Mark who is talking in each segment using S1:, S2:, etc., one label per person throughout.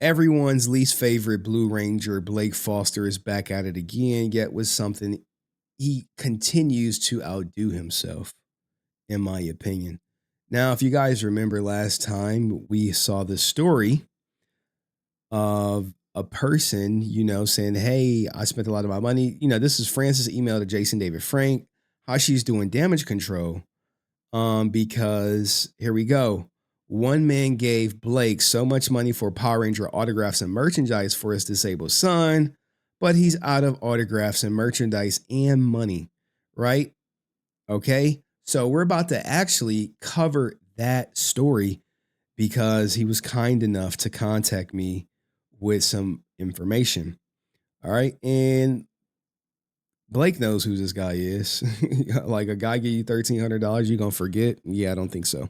S1: Everyone's least favorite Blue Ranger, Blake Foster, is back at it again, yet with something he continues to outdo himself, in my opinion. Now, if you guys remember last time, we saw the story of a person, saying, "Hey, I spent a lot of my money." This is Francis' email to Jason David Frank, how she's doing damage control. Because here we go. One man gave Blake so much money for Power Ranger autographs and merchandise for his disabled son, but he's out of autographs and merchandise and money, right? Okay. So we're about to actually cover that story because he was kind enough to contact me with some information. All right. And Blake knows who this guy is. Like a guy give you $1,300, you gonna forget? Yeah, I don't think so.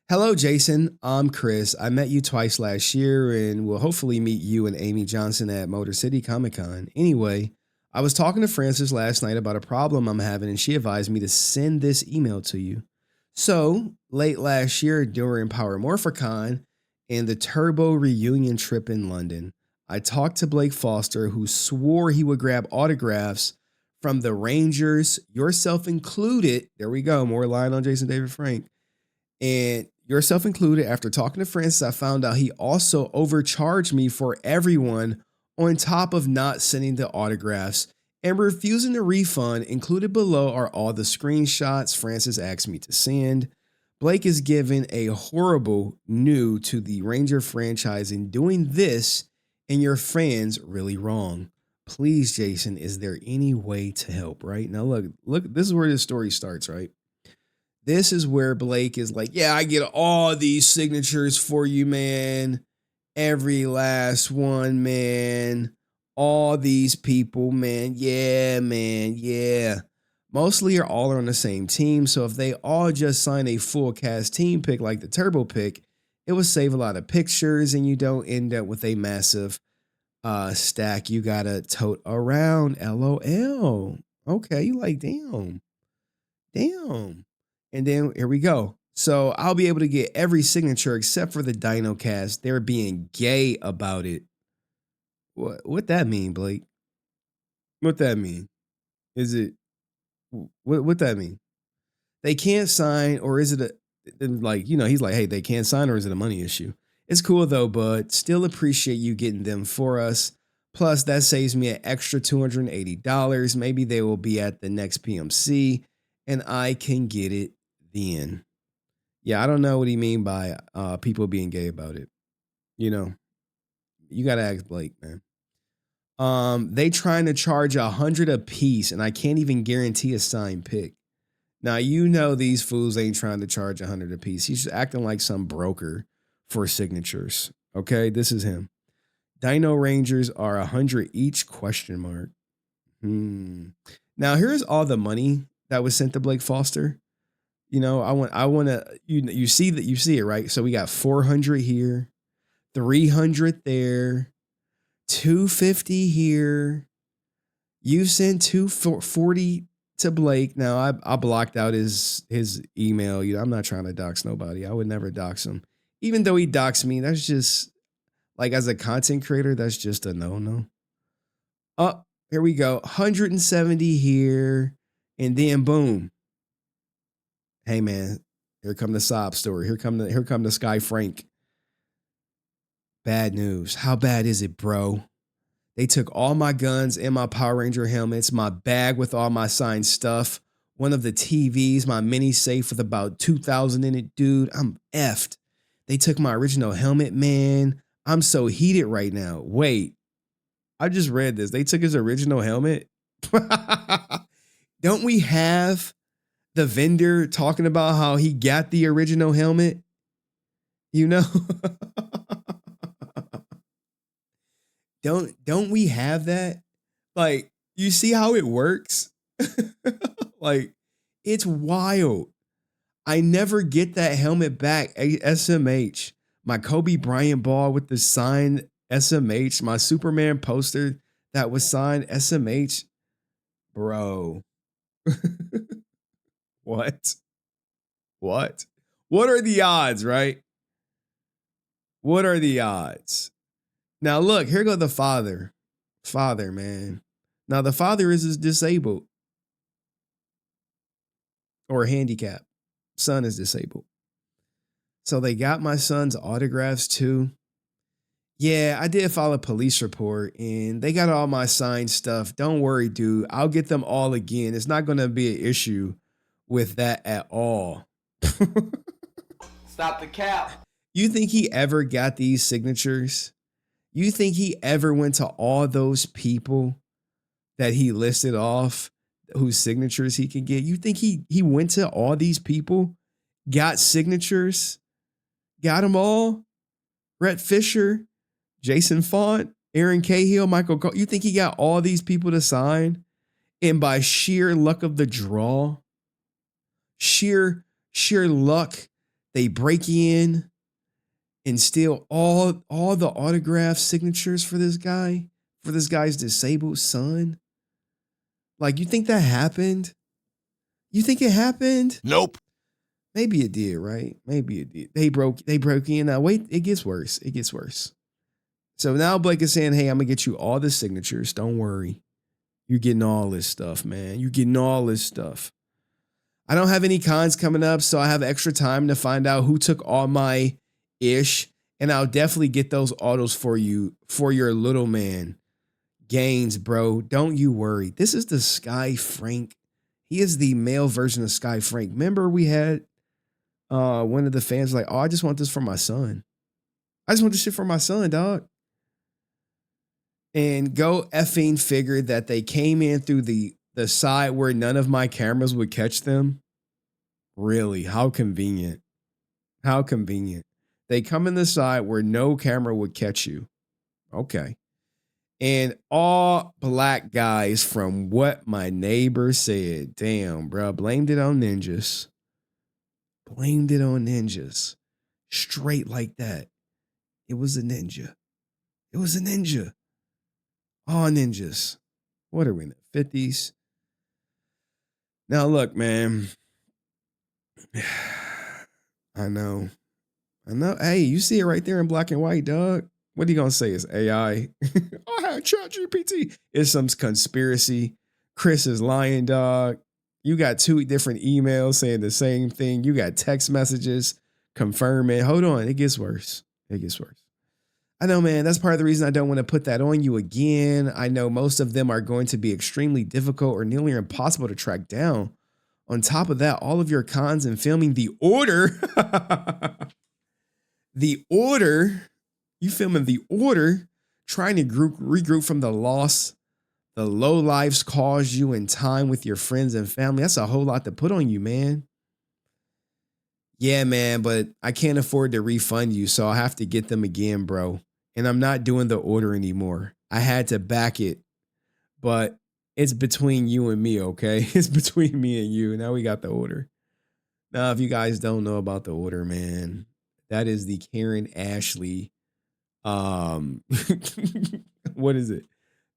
S1: Hello, Jason. I'm Chris. I met you twice last year and will hopefully meet you and Amy Johnson at Motor City Comic Con. Anyway, I was talking to Frances last night about a problem I'm having, and she advised me to send this email to you. So, late last year during Power Morphicon and the Turbo reunion trip in London, I talked to Blake Foster, who swore he would grab autographs from the Rangers, yourself included. There we go, more line on Jason David Frank. And yourself included, after talking to Francis, I found out he also overcharged me for everyone on top of not sending the autographs and refusing the refund. Included below are all the screenshots Francis asked me to send. Blake is giving a horrible new to the Ranger franchise and doing this, and your fans really wrong. Please, Jason, is there any way to help? Right now, look, this is where this story starts, right? This is where Blake is like, yeah, I get all these signatures for you, man. Every last one, man. All these people, man. Yeah, man. Yeah. Mostly are all on the same team. So if they all just sign a full cast team pick like the Turbo pick, it would save a lot of pictures and you don't end up with a massive stack you gotta tote around. LOL. Okay, you like, damn. Damn. And then here we go. So I'll be able to get every signature except for the Dino Cast. They're being gay about it. What that mean, Blake? What that mean? Is it what that mean? They can't sign, or is it like, he's like, hey, they can't sign, or is it a money issue? It's cool though, but still appreciate you getting them for us. Plus, that saves me an extra $280. Maybe they will be at the next PMC and I can get it then. Yeah, I don't know what he mean by people being gay about it. You know, you gotta ask Blake, man. They trying to charge 100 a piece, and I can't even guarantee a signed pick. Now these fools ain't trying to charge 100 a piece. He's acting like some broker for signatures. Okay, this is him. Dino Rangers are 100 each? Question mark. Now here's all the money that was sent to Blake Foster. I want to, you see that, you see it, right? So we got 400 here, 300 there, 250 here. You sent 240 to Blake. Now I blocked out his email. I'm not trying to dox nobody. I would never dox him. Even though he doxed me, that's just like, as a content creator, that's just a no. Oh, here we go. 170 here. And then boom. Hey man, here come the sob story. Here come the Sky Frank. Bad news. How bad is it, bro? They took all my guns and my Power Ranger helmets, my bag with all my signed stuff, one of the TVs, my mini safe with about 2,000 in it, dude. I'm effed. They took my original helmet, man. I'm so heated right now. Wait, I just read this. They took his original helmet. Don't we have the vendor talking about how he got the original helmet? Don't we have that? Like, you see how it works? Like, it's wild. I never get that helmet back. SMH. My Kobe Bryant ball with the signed SMH. My Superman poster that was signed SMH. Bro. What? What? What are the odds, right? What are the odds? Now look, here go the father. Father, man. Now the father is disabled or handicapped. Son is disabled. So they got my son's autographs too. Yeah, I did file a police report and they got all my signed stuff. Don't worry, dude. I'll get them all again. It's not going to be an issue with that at all.
S2: Stop the cap.
S1: You think he ever got these signatures? You think he ever went to all those people that he listed off whose signatures he could get? You think he went to all these people, got signatures, got them all? Rhett Fisher, Jason Font, Aaron Cahill, Michael Cole. You think he got all these people to sign? And by sheer luck of the draw, sheer luck, they break in and steal all the autograph signatures for this guy's disabled son. Like, you think that happened? You think it happened?
S2: Nope.
S1: Maybe it did, right? Maybe it did. They broke in. Now wait, it gets worse. It gets worse. So now Blake is saying, hey, I'm gonna get you all the signatures. Don't worry. You're getting all this stuff, man. You're getting all this stuff. I don't have any cons coming up, so I have extra time to find out who took all my ish. And I'll definitely get those autos for you, for your little man. Gaines, bro. Don't you worry. This is the Sky Frank. He is the male version of Sky Frank. Remember we had one of the fans like, oh, I just want this for my son. I just want this shit for my son, dog. And go effing figure that they came in through the side where none of my cameras would catch them. Really, how convenient. How convenient. They come in the side where no camera would catch you. Okay. And all black guys from what my neighbor said. Damn, bro. Blamed it on ninjas. Blamed it on ninjas. Straight like that. It was a ninja. It was a ninja. All ninjas. What are we in the 50s? Now, look, man. I know. Hey, you see it right there in black and white, dog. What are you going to say? It's AI. I had ChatGPT. It's some conspiracy. Chris is lying, dog. You got 2 different emails saying the same thing. You got text messages confirming. Hold on. It gets worse. It gets worse. I know, man. That's part of the reason I don't want to put that on you again. I know most of them are going to be extremely difficult or nearly impossible to track down. On top of that, all of your cons and filming the order. The order. You filming the order. Trying to regroup from the loss the low lives caused you in time with your friends and family. That's a whole lot to put on you, man. Yeah, man, but I can't afford to refund you, so I'll have to get them again, bro. And I'm not doing the order anymore. I had to back it, but it's between you and me, okay? It's between me and you. Now we got the order. Now, if you guys don't know about the order, man, that is the Karen Ashley. What is it?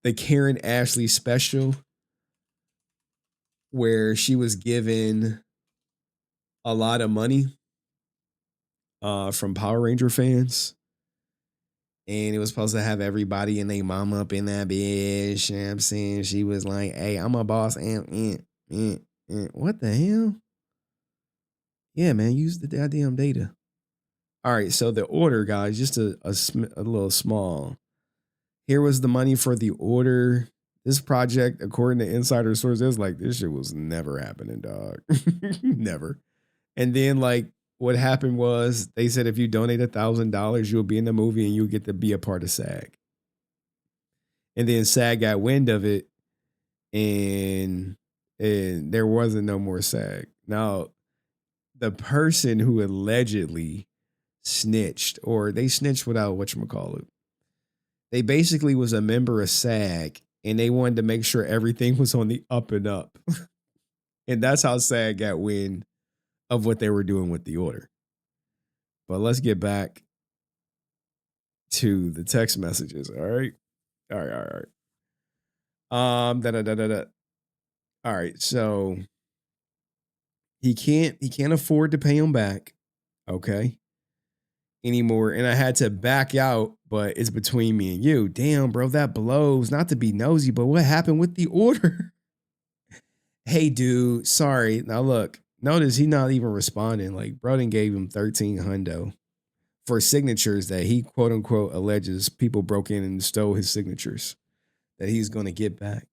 S1: The Karen Ashley special, where she was given a lot of money from Power Ranger fans. And it was supposed to have everybody and their mom up in that bitch. You know what I'm saying? She was like, hey, I'm a boss. And what the hell? Yeah, man, use the goddamn data. All right, so the order, guys, just a little small. Here was the money for the order. This project, according to insider sources, like, this shit was never happening, dog. Never. And then, like, what happened was they said if you donate $1,000, you'll be in the movie and you'll get to be a part of SAG. And then SAG got wind of it, and there wasn't no more SAG. Now, the person who allegedly snitched, or they snitched without whatchamacallit, they basically was a member of SAG, and they wanted to make sure everything was on the up and up. And that's how SAG got wind of what they were doing with the order. But let's get back to the text messages. All right. All right. All right. So he can't afford to pay them back. Okay. anymore, and I had to back out, but it's between me and you. Damn, bro, that blows. Not to be nosy, but what happened with the order? Hey, dude, sorry. Now look, notice he not even responding. Like, bro done gave him 13 hundo for signatures that he quote unquote alleges people broke in and stole his signatures that he's gonna get back.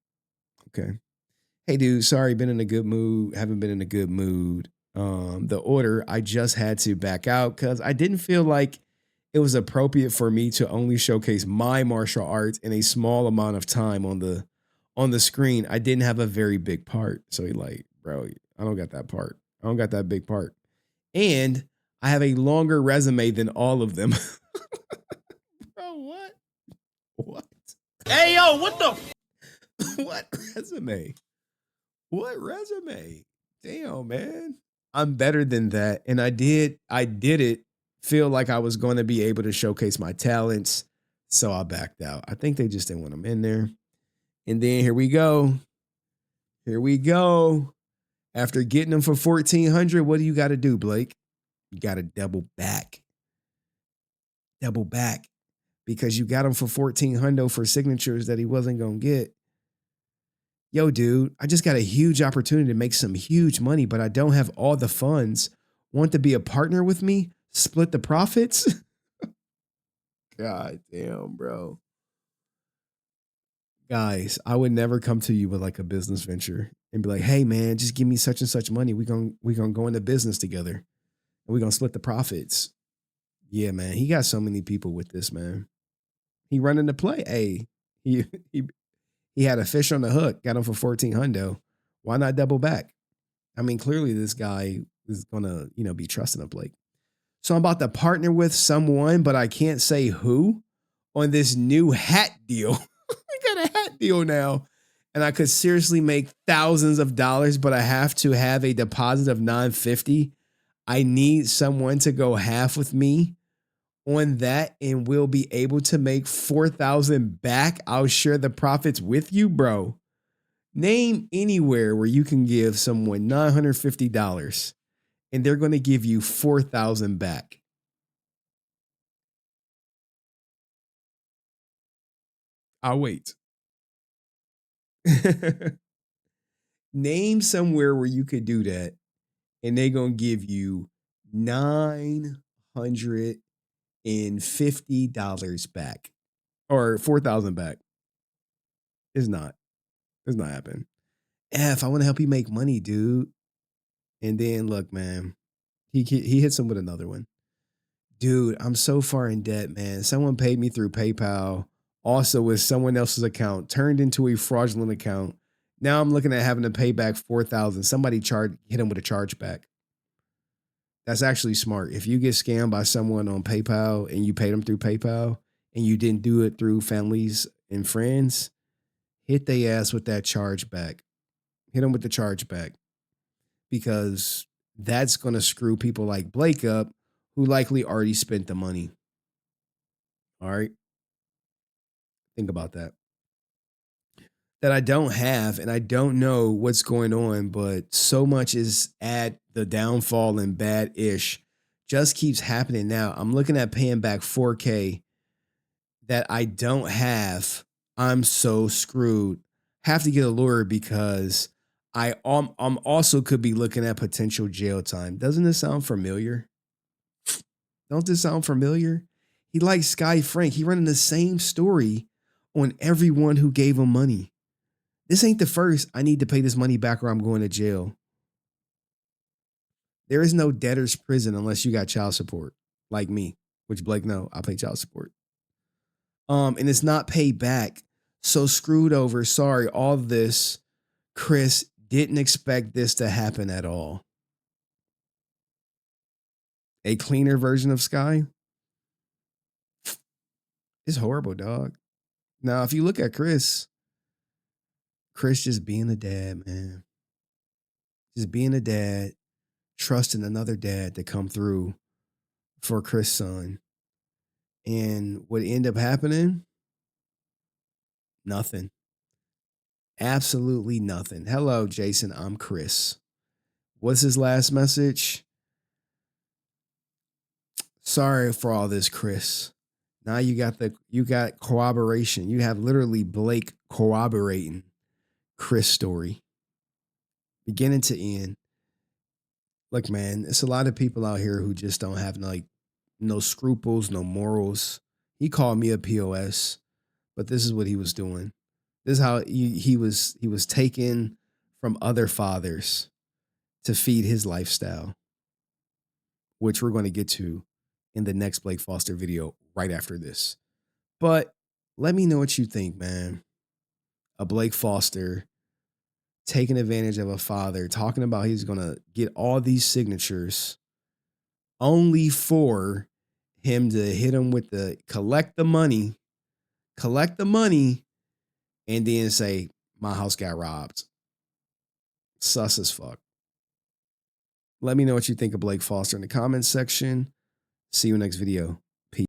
S1: Okay. Hey, dude, sorry, been in a good mood. Haven't been in a good mood. The order, I just had to back out because I didn't feel like it was appropriate for me to only showcase my martial arts in a small amount of time on the screen. I didn't have a very big part. So he like, bro, I don't got that part. I don't got that big part. And I have a longer resume than all of them. Bro, what? What?
S2: Hey, yo, what the?
S1: What resume? What resume? Damn, man. I'm better than that. And I did it feel like I was going to be able to showcase my talents. So I backed out. I think they just didn't want them in there. And then here we go. Here we go. After getting them for 1,400, what do you got to do, Blake? You got to double back. Double back. Because you got them for 1,400 for signatures that he wasn't going to get. Yo, dude, I just got a huge opportunity to make some huge money, but I don't have all the funds. Want to be a partner with me? Split the profits? God damn, bro. Guys, I would never come to you with like a business venture and be like, hey man, just give me such and such money. We gonna go into business together and we're gonna split the profits. Yeah, man. He got so many people with this, man. He running the play. Hey, he he he had a fish on the hook, got him for 1,400. Why not double back? I mean, clearly this guy is gonna, be trusting a Blake. So I'm about to partner with someone, but I can't say who on this new hat deal. I got a hat deal now. And I could seriously make thousands of dollars, but I have to have a deposit of 950. I need someone to go half with me on that, and we'll be able to make 4,000 back. I'll share the profits with you, bro. Name anywhere where you can give someone $950 and they're going to give you 4,000 back. I'll wait. Name somewhere where you could do that and they're going to give you $950 back or 4,000 back. It's not. It's not happening. F, I want to help you make money, dude. And then look, man, he hits him with another one. Dude, I'm so far in debt, man. Someone paid me through PayPal, also with someone else's account, turned into a fraudulent account. Now I'm looking at having to pay back 4,000. Somebody hit him with a chargeback. That's actually smart. If you get scammed by someone on PayPal and you paid them through PayPal and you didn't do it through families and friends, hit their ass with that chargeback. Hit them with the chargeback because that's going to screw people like Blake up who likely already spent the money. All right. Think about that. That I don't have, and I don't know what's going on, but so much is at the downfall and bad ish just keeps happening now. I'm looking at paying back 4K that I don't have. I'm so screwed. Have to get a lawyer because I'm also could be looking at potential jail time. Doesn't this sound familiar? Don't this sound familiar? He likes Sky Frank. He running the same story on everyone who gave him money. This ain't the first. I need to pay this money back or I'm going to jail. There is no debtor's prison unless you got child support, like me, which Blake, no, I pay child support. And it's not paid back. So screwed over. Sorry, all this. Chris didn't expect this to happen at all. A cleaner version of Sky is horrible, dog. Now, if you look at Chris just being a dad, man. Just being a dad, trusting another dad to come through for Chris' son. And what ended up happening? Nothing. Absolutely nothing. Hello, Jason. I'm Chris. What's his last message? Sorry for all this, Chris. Now you got corroboration. You have literally Blake corroborating Chris' story, beginning to end. Look, man, it's a lot of people out here who just don't have like no scruples, no morals. He called me a POS, but this is what he was doing. This is how he was taken from other fathers to feed his lifestyle, which we're going to get to in the next Blake Foster video right after this. But let me know what you think, man. A Blake Foster taking advantage of a father, talking about he's going to get all these signatures only for him to hit him with the collect the money, and then say, my house got robbed. Sus as fuck. Let me know what you think of Blake Foster in the comments section. See you next video.